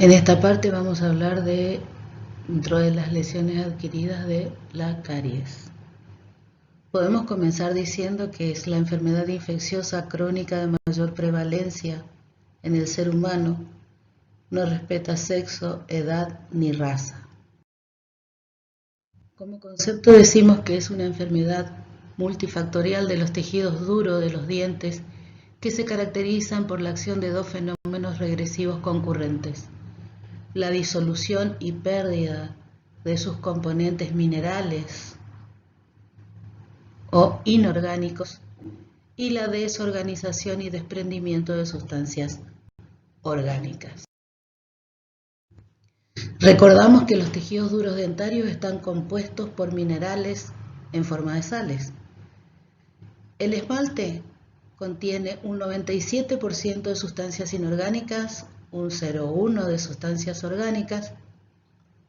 En esta parte vamos a hablar dentro de las lesiones adquiridas de la caries. Podemos comenzar diciendo que es la enfermedad infecciosa crónica de mayor prevalencia en el ser humano, no respeta sexo, edad ni raza. Como concepto decimos que es una enfermedad multifactorial de los tejidos duros de los dientes que se caracterizan por la acción de dos fenómenos regresivos concurrentes: la disolución y pérdida de sus componentes minerales o inorgánicos y la desorganización y desprendimiento de sustancias orgánicas. Recordamos que los tejidos duros dentarios están compuestos por minerales en forma de sales. El esmalte contiene un 97% de sustancias inorgánicas, un 0,1% de sustancias orgánicas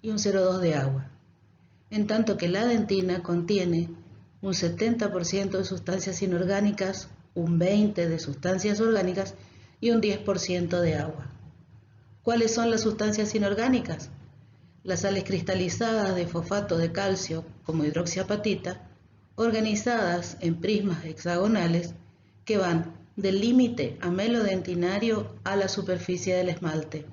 y un 0,2% de agua, en tanto que la dentina contiene un 70% de sustancias inorgánicas, un 20% de sustancias orgánicas y un 10% de agua. ¿Cuáles son las sustancias inorgánicas? Las sales cristalizadas de fosfato de calcio, como hidroxiapatita, organizadas en prismas hexagonales que van del límite amelodentinario a la superficie del esmalte.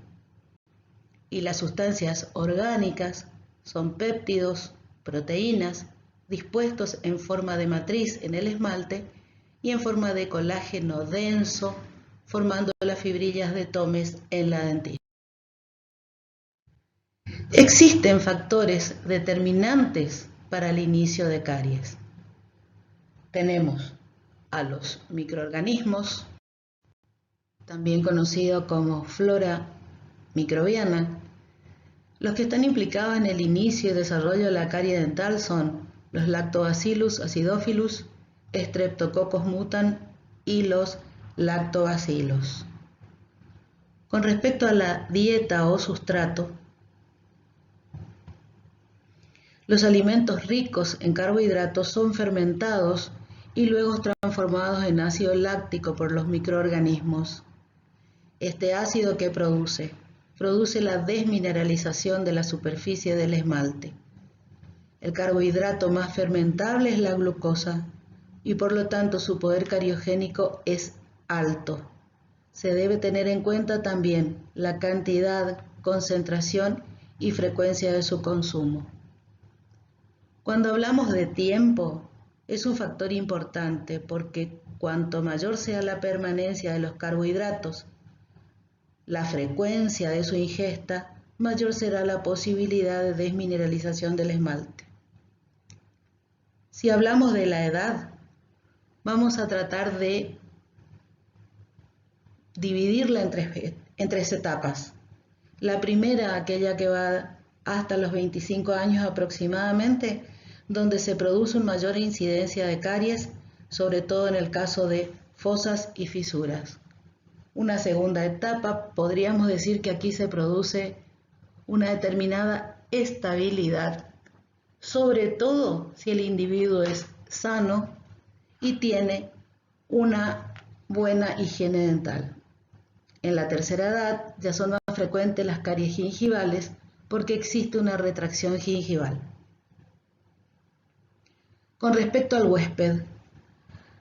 Y las sustancias orgánicas son péptidos, proteínas, dispuestos en forma de matriz en el esmalte y en forma de colágeno denso, formando las fibrillas de Tomes en la dentilla. Existen factores determinantes para el inicio de caries. Tenemos a los microorganismos, también conocido como flora microbiana. Los que están implicados en el inicio y desarrollo de la carie dental son los Lactobacillus acidophilus, Streptococcus mutant y los lactobacilos. Con respecto a la dieta o sustrato, los alimentos ricos en carbohidratos son fermentados y luego transformados en ácido láctico por los microorganismos. Este ácido, ¿qué produce? Produce la desmineralización de la superficie del esmalte. El carbohidrato más fermentable es la glucosa y por lo tanto su poder cariogénico es alto. Se debe tener en cuenta también la cantidad, concentración y frecuencia de su consumo. Cuando hablamos de tiempo, es un factor importante porque cuanto mayor sea la permanencia de los carbohidratos, la frecuencia de su ingesta, mayor será la posibilidad de desmineralización del esmalte. Si hablamos de la edad, vamos a tratar de dividirla en tres etapas. La primera, aquella que va hasta los 25 años aproximadamente, donde se produce una mayor incidencia de caries, sobre todo en el caso de fosas y fisuras. Una segunda etapa, podríamos decir que aquí se produce una determinada estabilidad, sobre todo si el individuo es sano y tiene una buena higiene dental. En la tercera edad ya son más frecuentes las caries gingivales porque existe una retracción gingival. Con respecto al huésped,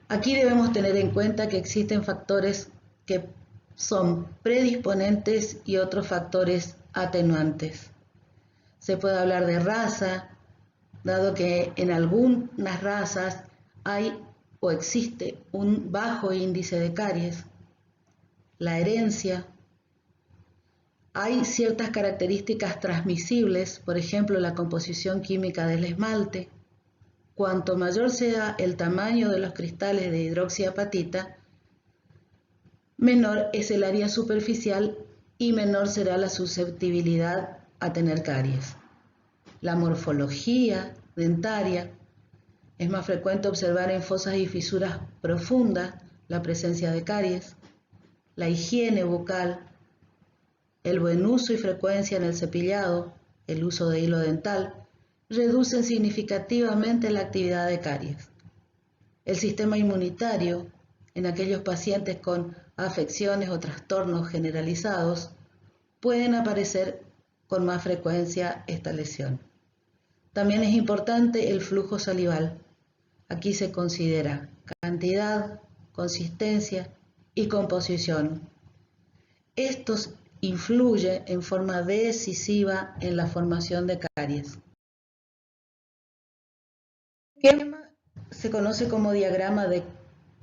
aquí debemos tener en cuenta que existen factores que son predisponentes y otros factores atenuantes. Se puede hablar de raza, dado que en algunas razas hay o existe un bajo índice de caries. La herencia. Hay ciertas características transmisibles, por ejemplo, la composición química del esmalte. Cuanto mayor sea el tamaño de los cristales de hidroxiapatita, menor es el área superficial y menor será la susceptibilidad a tener caries. La morfología dentaria. Es más frecuente observar en fosas y fisuras profundas la presencia de caries. La higiene bucal. El buen uso y frecuencia en el cepillado, el uso de hilo dental, reducen significativamente la actividad de caries. El sistema inmunitario, en aquellos pacientes con afecciones o trastornos generalizados, pueden aparecer con más frecuencia esta lesión. También es importante el flujo salival. Aquí se considera cantidad, consistencia y composición. Estos influyen en forma decisiva en la formación de caries. El esquema se conoce como diagrama de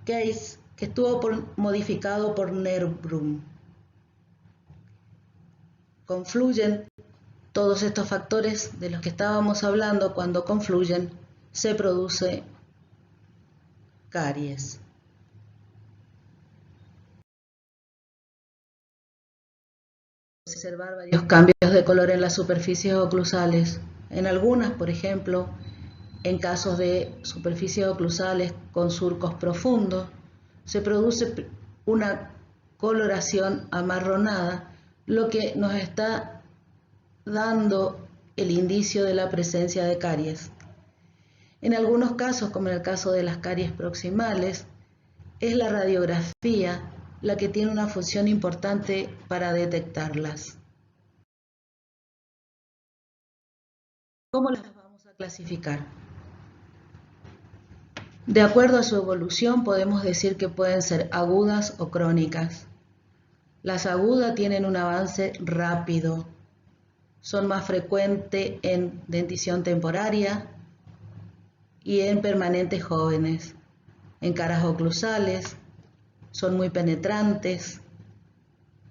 Case, que estuvo modificado por Nerbrun. Confluyen todos estos factores de los que estábamos hablando. Cuando confluyen se produce caries. Observar varios cambios de color en las superficies oclusales. En algunas, por ejemplo, en casos de superficies oclusales con surcos profundos, se produce una coloración amarronada, lo que nos está dando el indicio de la presencia de caries. En algunos casos, como en el caso de las caries proximales, es la radiografía la que tiene una función importante para detectarlas. ¿Cómo las vamos a clasificar? De acuerdo a su evolución, podemos decir que pueden ser agudas o crónicas. Las agudas tienen un avance rápido, son más frecuentes en dentición temporaria y en permanentes jóvenes. En caras oclusales, son muy penetrantes,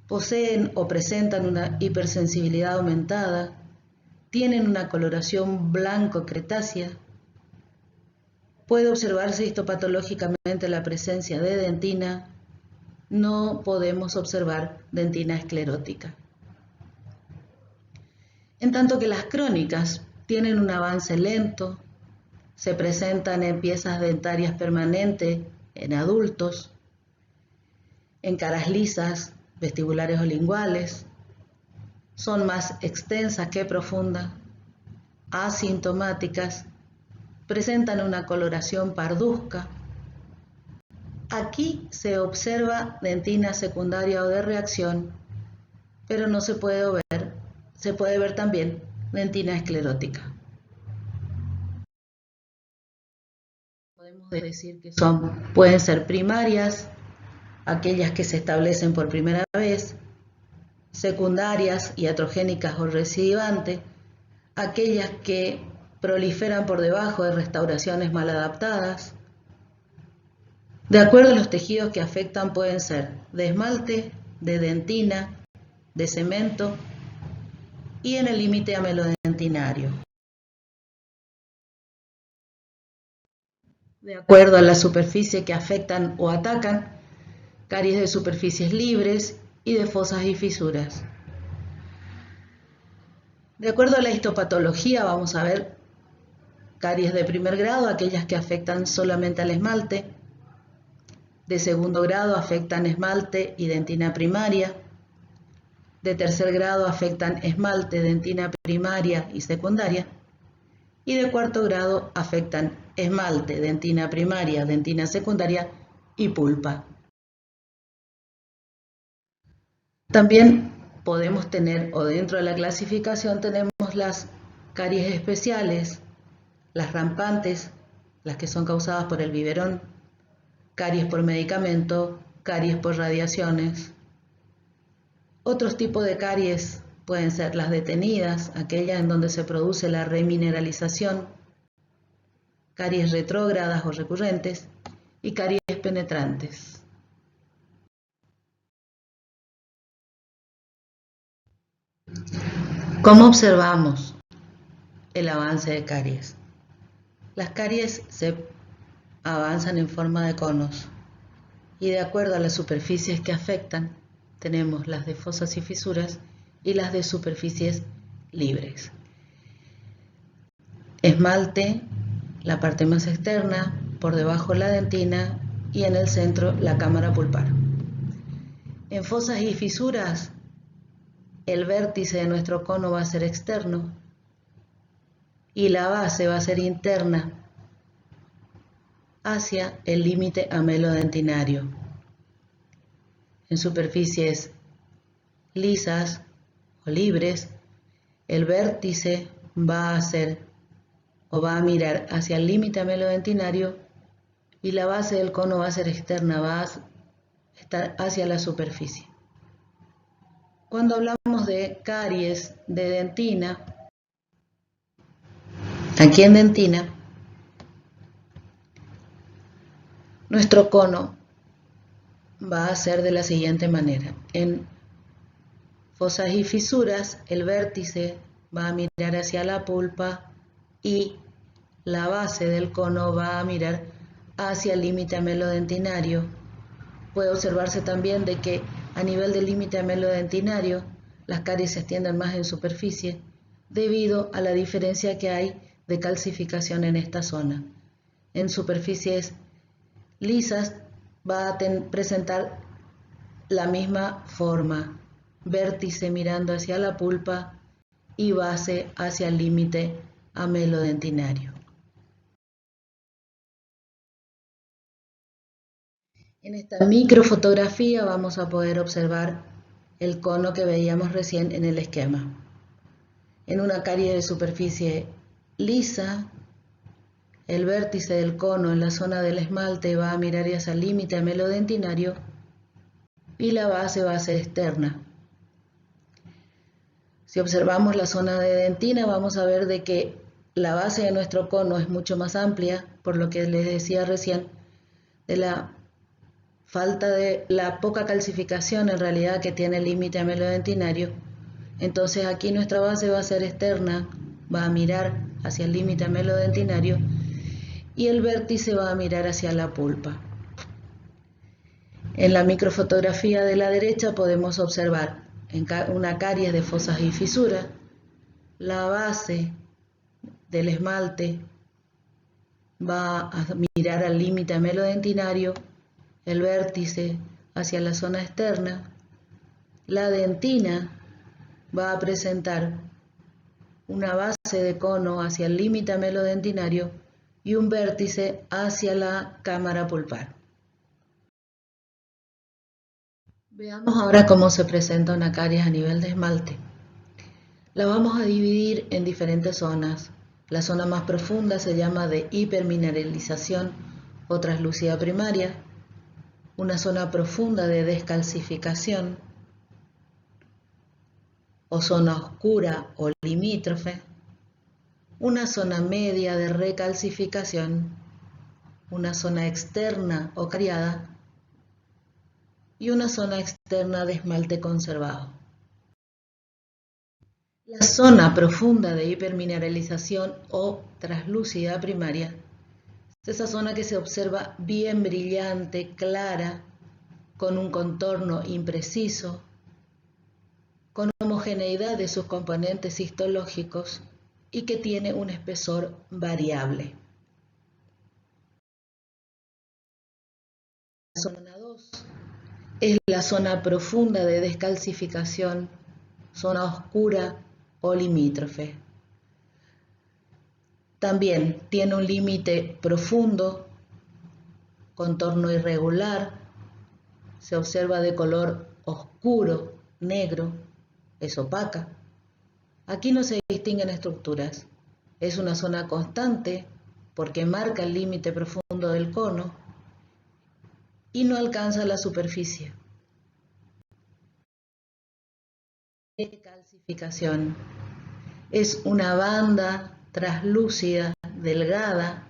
poseen o presentan una hipersensibilidad aumentada, tienen una coloración blanco-cretácea. Puede observarse histopatológicamente la presencia de dentina. No podemos observar dentina esclerótica. En tanto que las crónicas tienen un avance lento, se presentan en piezas dentarias permanentes en adultos, en caras lisas, vestibulares o linguales, son más extensas que profundas, asintomáticas, presentan una coloración parduzca. Aquí se observa dentina secundaria o de reacción, pero no se puede ver también dentina esclerótica. Podemos decir que pueden ser primarias, aquellas que se establecen por primera vez, secundarias, iatrogénicas o recidivantes, aquellas que proliferan por debajo de restauraciones mal adaptadas. De acuerdo a los tejidos que afectan, pueden ser de esmalte, de dentina, de cemento y en el límite amelodentinario. De acuerdo a la superficie que afectan o atacan, caries de superficies libres y de fosas y fisuras. De acuerdo a la histopatología, vamos a ver caries de primer grado, aquellas que afectan solamente al esmalte. De segundo grado afectan esmalte y dentina primaria. De tercer grado afectan esmalte, dentina primaria y secundaria. Y de cuarto grado afectan esmalte, dentina primaria, dentina secundaria y pulpa. También podemos tener, o dentro de la clasificación tenemos las caries especiales, las rampantes, las que son causadas por el biberón, caries por medicamento, caries por radiaciones. Otros tipos de caries pueden ser las detenidas, aquellas en donde se produce la remineralización, caries retrógradas o recurrentes y caries penetrantes. ¿Cómo observamos el avance de caries? Las caries se avanzan en forma de conos y de acuerdo a las superficies que afectan, tenemos las de fosas y fisuras y las de superficies libres. Esmalte, la parte más externa, por debajo la dentina y en el centro la cámara pulpar. En fosas y fisuras, el vértice de nuestro cono va a ser externo y la base va a ser interna hacia el límite amelodentinario. En superficies lisas, o libres, el vértice va a mirar hacia el límite amelodentinario y la base del cono va a ser externa, va a estar hacia la superficie. Cuando hablamos de caries de dentina, aquí en dentina, nuestro cono va a ser de la siguiente manera. En fosas y fisuras, el vértice va a mirar hacia la pulpa y la base del cono va a mirar hacia el límite amelodentinario. Puede observarse también de que a nivel del límite amelodentinario las caries se extienden más en superficie debido a la diferencia que hay de calcificación en esta zona. En superficies lisas va a presentar la misma forma, vértice mirando hacia la pulpa y base hacia el límite amelodentinario. En esta microfotografía vamos a poder observar el cono que veíamos recién en el esquema. En una carie de superficie lisa, el vértice del cono en la zona del esmalte va a mirar hacia el límite amelodentinario y la base va a ser externa. Si observamos la zona de dentina, vamos a ver de que la base de nuestro cono es mucho más amplia, por lo que les decía recién, de la falta de la poca calcificación en realidad que tiene el límite amelodentinario. Entonces aquí nuestra base va a ser externa, va a mirar hacia el límite amelodentinario y el vértice va a mirar hacia la pulpa. En la microfotografía de la derecha podemos observar en una caries de fosas y fisuras, la base del esmalte va a mirar al límite amelodentinario, el vértice hacia la zona externa, la dentina va a presentar una base de cono hacia el límite amelodentinario y un vértice hacia la cámara pulpar. Veamos ahora cómo se presenta una caries a nivel de esmalte. La vamos a dividir en diferentes zonas. La zona más profunda se llama de hipermineralización o translúcida primaria, una zona profunda de descalcificación o zona oscura o limítrofe, una zona media de recalcificación, una zona externa o cariada y una zona externa de esmalte conservado. La zona profunda de hipermineralización o translúcida primaria es esa zona que se observa bien brillante, clara, con un contorno impreciso, con homogeneidad de sus componentes histológicos y que tiene un espesor variable. La zona 2 es la zona profunda de descalcificación, zona oscura o limítrofe. También tiene un límite profundo, contorno irregular, se observa de color oscuro, negro, es opaca. Aquí no se distinguen estructuras. Es una zona constante porque marca el límite profundo del cono y no alcanza la superficie. Calcificación. Es una banda translúcida, delgada,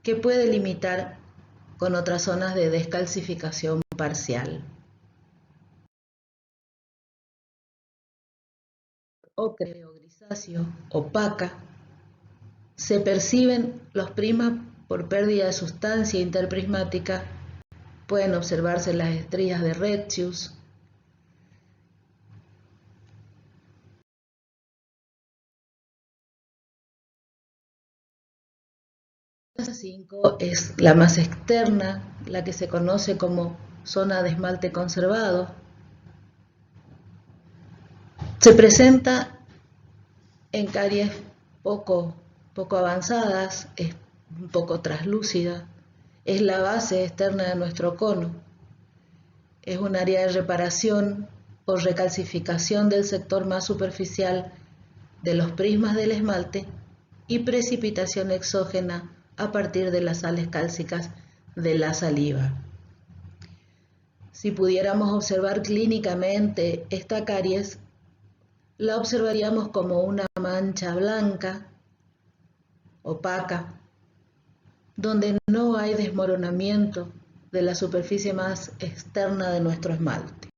que puede limitar con otras zonas de descalcificación parcial. Ocre o grisáceo, opaca. Se perciben los prismas por pérdida de sustancia interprismática. Pueden observarse las estrías de Retzius. La 5 es la más externa, la que se conoce como zona de esmalte conservado. Se presenta en caries poco avanzadas, es un poco translúcida, es la base externa de nuestro cono, es un área de reparación por recalcificación del sector más superficial de los prismas del esmalte y precipitación exógena a partir de las sales cálcicas de la saliva. Si pudiéramos observar clínicamente esta caries, la observaríamos como una mancha blanca, opaca, donde no hay desmoronamiento de la superficie más externa de nuestro esmalte.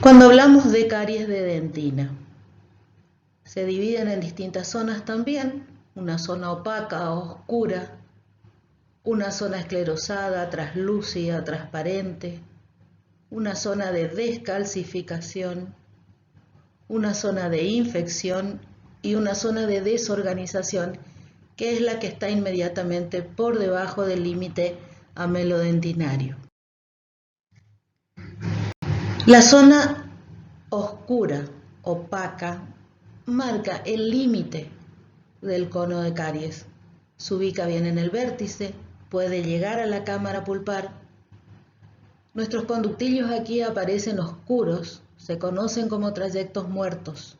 Cuando hablamos de caries de dentina, se dividen en distintas zonas también, una zona opaca o oscura, una zona esclerosada, traslúcida, transparente, una zona de descalcificación, una zona de infección y una zona de desorganización, que es la que está inmediatamente por debajo del límite amelodentinario. La zona oscura, opaca, marca el límite del cono de caries. Se ubica bien en el vértice, puede llegar a la cámara pulpar. Nuestros conductillos aquí aparecen oscuros, se conocen como trayectos muertos.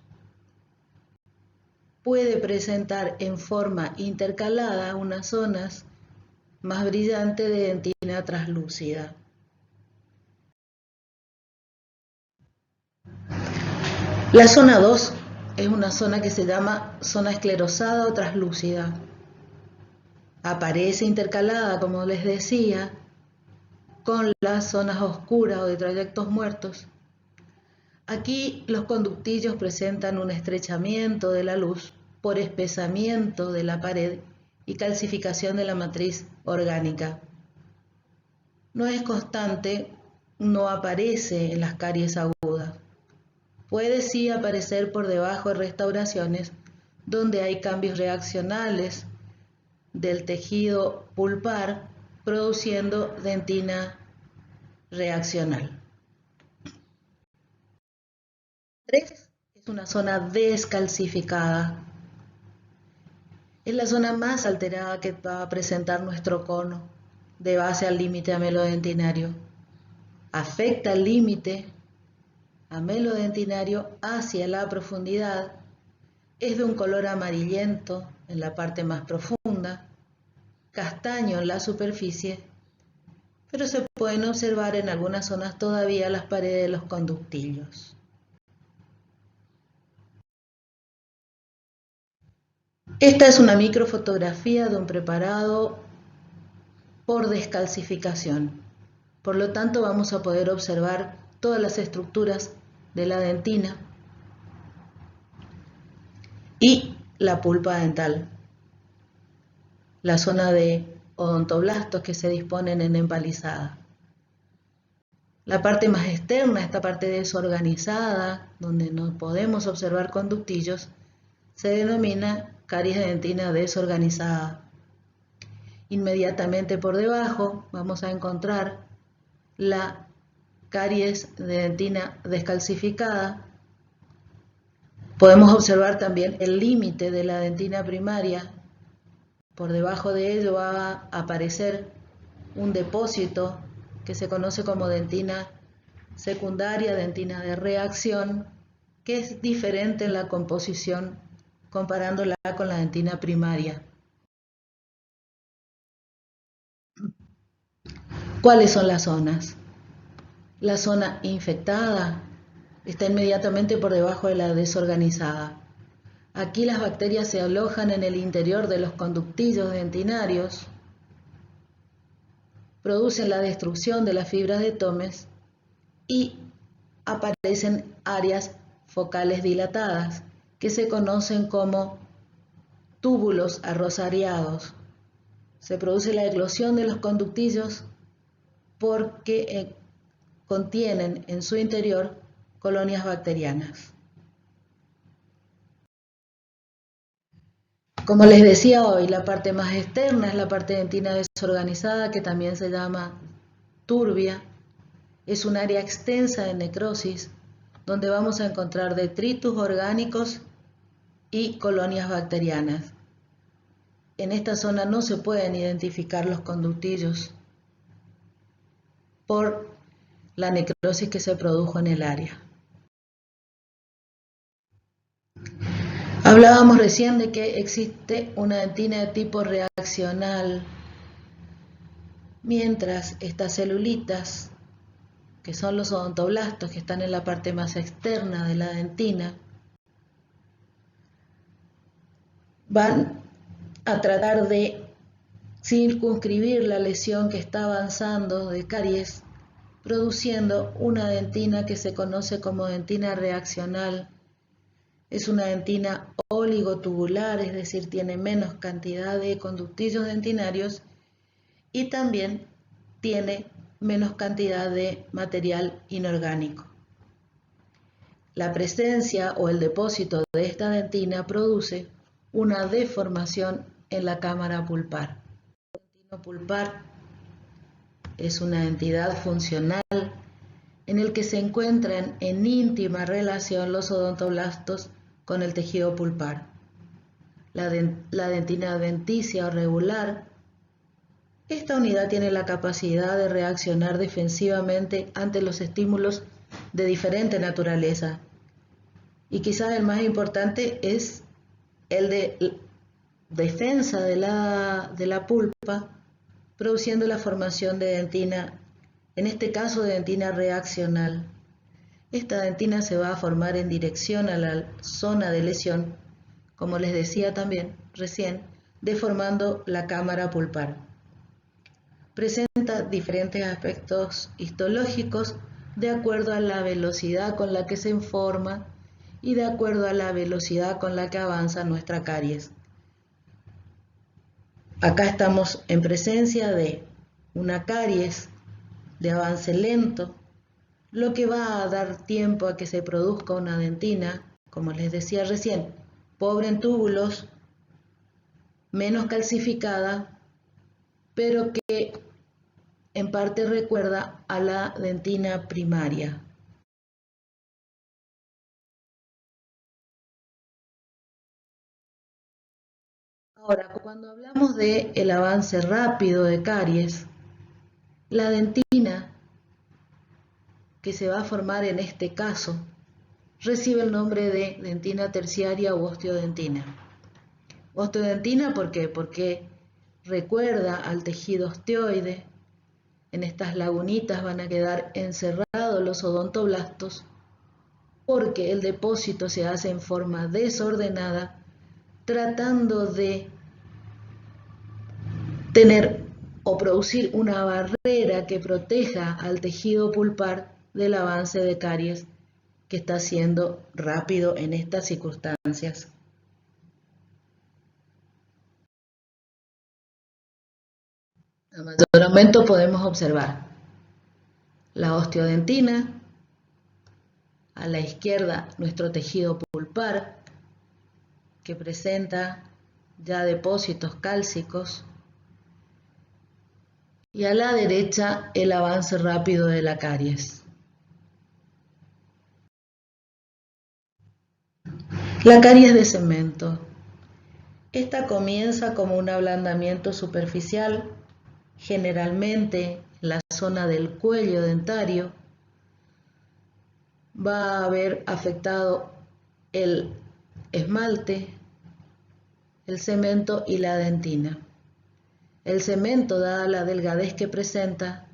Puede presentar en forma intercalada unas zonas más brillantes de dentina translúcida. La zona 2 es una zona que se llama zona esclerosada o translúcida. Aparece intercalada, como les decía, con las zonas oscuras o de trayectos muertos. Aquí los conductillos presentan un estrechamiento de la luz por espesamiento de la pared y calcificación de la matriz orgánica. No es constante, no aparece en las caries agudas. Puede sí aparecer por debajo de restauraciones donde hay cambios reaccionales del tejido pulpar produciendo dentina reaccional. 3 es una zona descalcificada. Es la zona más alterada que va a presentar nuestro cono de base al límite amelodentinario. Afecta el límite amelodentinario hacia la profundidad. Es de un color amarillento en la parte más profunda, castaño en la superficie, pero se pueden observar en algunas zonas todavía las paredes de los conductillos. Esta es una microfotografía de un preparado por descalcificación. Por lo tanto, vamos a poder observar todas las estructuras de la dentina y la pulpa dental, la zona de odontoblastos que se disponen en empalizada. La parte más externa, esta parte desorganizada, donde no podemos observar conductillos, se denomina caries de dentina desorganizada. Inmediatamente por debajo vamos a encontrar la caries de dentina descalcificada. Podemos observar también el límite de la dentina primaria. Por debajo de ello va a aparecer un depósito que se conoce como dentina secundaria, dentina de reacción, que es diferente en la composición comparándola con la dentina primaria. ¿Cuáles son las zonas? La zona infectada está inmediatamente por debajo de la desorganizada. Aquí las bacterias se alojan en el interior de los conductillos dentinarios, producen la destrucción de las fibras de Tomes y aparecen áreas focales dilatadas que se conocen como túbulos arrozariados. Se produce la eclosión de los conductillos porque contienen en su interior colonias bacterianas. Como les decía hoy, la parte más externa es la parte dentina desorganizada, que también se llama turbia. Es un área extensa de necrosis donde vamos a encontrar detritus orgánicos y colonias bacterianas. En esta zona no se pueden identificar los conductillos. por la necrosis que se produjo en el área. Hablábamos recién de que existe una dentina de tipo reaccional, mientras estas celulitas, que son los odontoblastos que están en la parte más externa de la dentina, van a tratar de circunscribir la lesión que está avanzando de caries, produciendo una dentina que se conoce como dentina reaccional. Es una dentina oligotubular, es decir, tiene menos cantidad de conductillos dentinarios y también tiene menos cantidad de material inorgánico. La presencia o el depósito de esta dentina produce una deformación en la cámara pulpar. El dentino pulpar es una entidad funcional en el que se encuentran en íntima relación los odontoblastos con el tejido pulpar. La dentina adventicia o regular, esta unidad tiene la capacidad de reaccionar defensivamente ante los estímulos de diferente naturaleza, y quizás el más importante es el de defensa de la pulpa, produciendo la formación de dentina, en este caso de dentina reaccional. Esta dentina se va a formar en dirección a la zona de lesión, como les decía también recién, deformando la cámara pulpar. Presenta diferentes aspectos histológicos de acuerdo a la velocidad con la que se forma y de acuerdo a la velocidad con la que avanza nuestra caries. Acá estamos en presencia de una caries de avance lento, lo que va a dar tiempo a que se produzca una dentina, como les decía recién, pobre en túbulos, menos calcificada, pero que en parte recuerda a la dentina primaria. Ahora, cuando hablamos de el avance rápido de caries, la dentina que se va a formar en este caso recibe el nombre de dentina terciaria u osteodentina. Osteodentina, ¿por qué? Porque recuerda al tejido osteoide. En estas lagunitas van a quedar encerrados los odontoblastos porque el depósito se hace en forma desordenada, tratando de tener o producir una barrera que proteja al tejido pulpar del avance de caries que está siendo rápido en estas circunstancias. A mayor aumento podemos observar la osteodentina, a la izquierda nuestro tejido pulpar que presenta ya depósitos cálcicos y a la derecha el avance rápido de la caries. La caries de cemento. Esta comienza como un ablandamiento superficial, generalmente en la zona del cuello dentario. Va a haber afectado el esmalte, el cemento y la dentina. El cemento, dada la delgadez que presenta,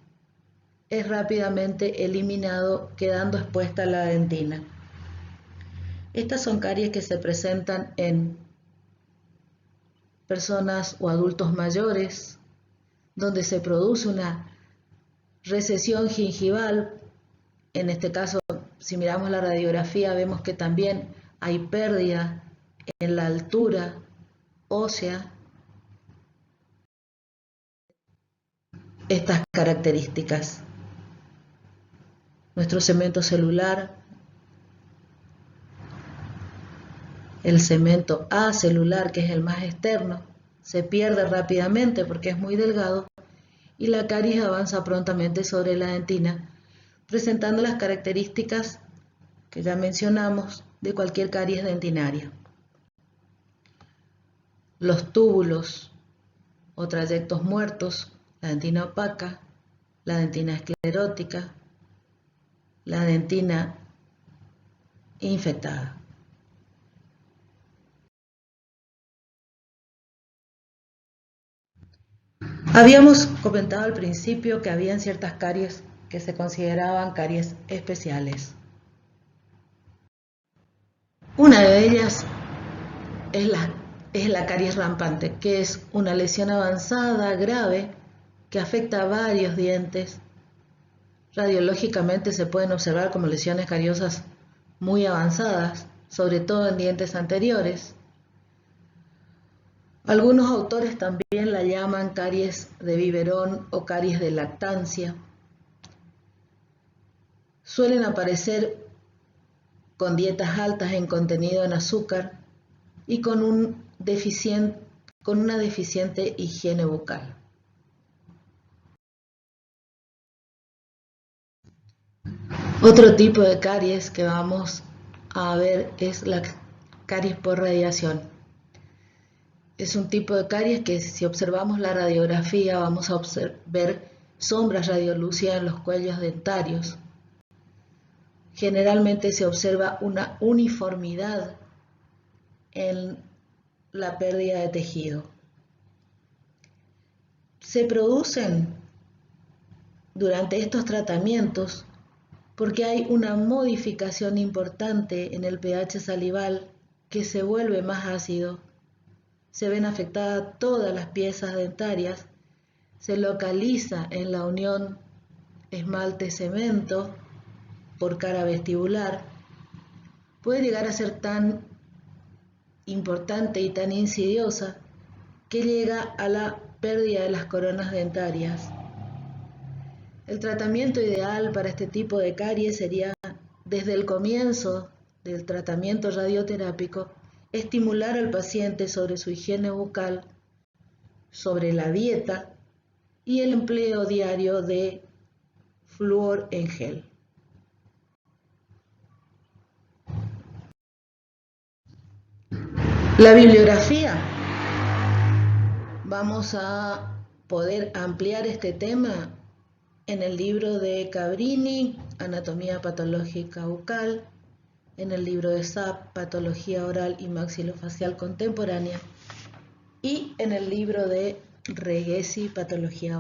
es rápidamente eliminado, quedando expuesta la dentina. Estas son caries que se presentan en personas o adultos mayores, donde se produce una recesión gingival. En este caso, si miramos la radiografía, vemos que también hay pérdida en la altura ósea. Estas características. Nuestro cemento celular, el cemento acelular, que es el más externo, se pierde rápidamente porque es muy delgado y la caries avanza prontamente sobre la dentina, presentando las características que ya mencionamos de cualquier caries dentinaria. Los túbulos o trayectos muertos, la dentina opaca, la dentina esclerótica, la dentina infectada. Habíamos comentado al principio que habían ciertas caries que se consideraban caries especiales. Una de ellas es la caries rampante, que es una lesión avanzada, grave, que afecta a varios dientes. Radiológicamente se pueden observar como lesiones cariosas muy avanzadas, sobre todo en dientes anteriores. Algunos autores también la llaman caries de biberón o caries de lactancia. Suelen aparecer con dietas altas en contenido en azúcar y con una deficiente higiene bucal. Otro tipo de caries que vamos a ver es la caries por radiación. Es un tipo de caries que si observamos la radiografía vamos a ver sombras radiolúcidas en los cuellos dentarios. Generalmente se observa una uniformidad en la pérdida de tejido. Se producen durante estos tratamientos porque hay una modificación importante en el pH salival que se vuelve más ácido. Se ven afectadas todas las piezas dentarias, se localiza en la unión esmalte-cemento por cara vestibular, puede llegar a ser tan importante y tan insidiosa que llega a la pérdida de las coronas dentarias. El tratamiento ideal para este tipo de caries sería, desde el comienzo del tratamiento radioterápico, estimular al paciente sobre su higiene bucal, sobre la dieta y el empleo diario de flúor en gel. La bibliografía. Vamos a poder ampliar este tema en el libro de Cabrini, Anatomía Patológica Bucal, en el libro de Sapp, Patología Oral y Maxilofacial Contemporánea, y en el libro de Reghesi, Patología